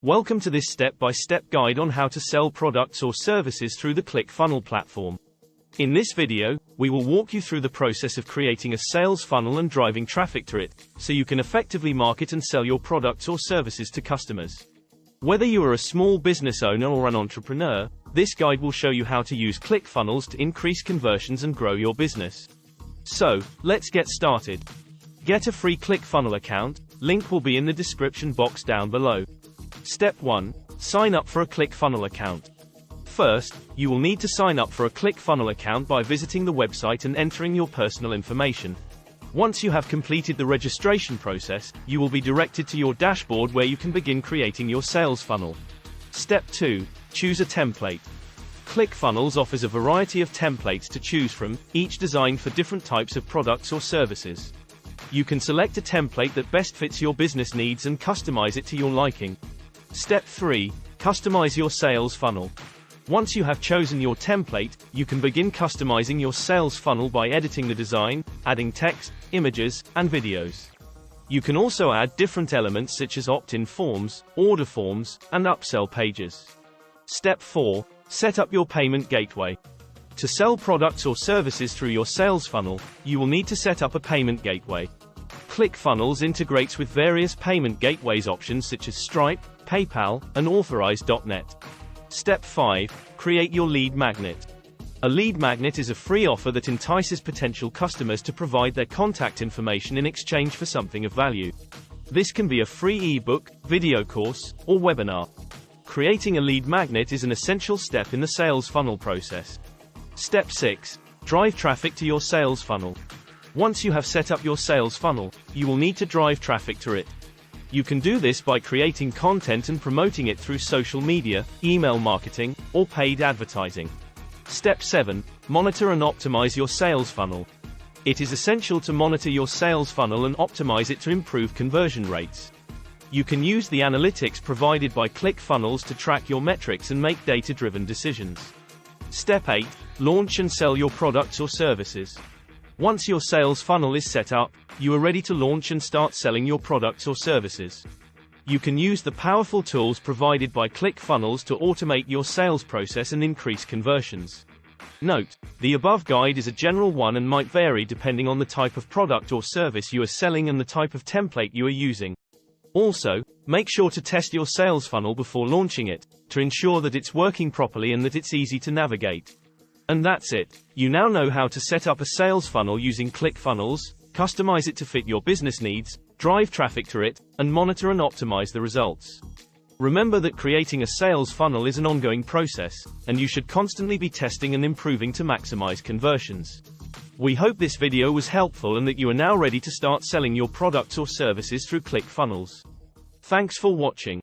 Welcome to this step-by-step guide on how to sell products or services through the ClickFunnel platform. In this video, we will walk you through the process of creating a sales funnel and driving traffic to it, so you can effectively market and sell your products or services to customers. Whether you are a small business owner or an entrepreneur, this guide will show you how to use ClickFunnels to increase conversions and grow your business. So, let's get started. Get a free ClickFunnel account, link will be in the description box down below. Step 1. Sign up for a ClickFunnel account. First, you will need to sign up for a ClickFunnel account by visiting the website and entering your personal information. Once you have completed the registration process, you will be directed to your dashboard where you can begin creating your sales funnel. Step 2. Choose a template. ClickFunnels offers a variety of templates to choose from, each designed for different types of products or services. You can select a template that best fits your business needs and customize it to your liking. Step 3. Customize your sales funnel. Once you have chosen your template, you can begin customizing your sales funnel by editing the design, adding text, images, and videos. You can also add different elements such as opt-in forms, order forms, and upsell pages. Step 4. Set up your payment gateway. To sell products or services through your sales funnel, you will need to set up a payment gateway. ClickFunnels integrates with various payment gateways options such as Stripe, PayPal, and Authorize.net. Step 5. Create your lead magnet. A lead magnet is a free offer that entices potential customers to provide their contact information in exchange for something of value. This can be a free ebook, video course, or webinar. Creating a lead magnet is an essential step in the sales funnel process. Step 6. Drive traffic to your sales funnel. Once you have set up your sales funnel, you will need to drive traffic to it. You can do this by creating content and promoting it through social media, email marketing, or paid advertising. Step 7. Monitor and optimize your sales funnel. It is essential to monitor your sales funnel and optimize it to improve conversion rates. You can use the analytics provided by ClickFunnels to track your metrics and make data-driven decisions. Step 8. Launch and sell your products or services. Once your sales funnel is set up, you are ready to launch and start selling your products or services. You can use the powerful tools provided by ClickFunnels to automate your sales process and increase conversions. Note, the above guide is a general one and might vary depending on the type of product or service you are selling and the type of template you are using. Also, make sure to test your sales funnel before launching it, to ensure that it's working properly and that it's easy to navigate. And that's it. You now know how to set up a sales funnel using ClickFunnels, customize it to fit your business needs, drive traffic to it, and monitor and optimize the results. Remember that creating a sales funnel is an ongoing process, and you should constantly be testing and improving to maximize conversions. We hope this video was helpful and that you are now ready to start selling your products or services through ClickFunnels. Thanks for watching.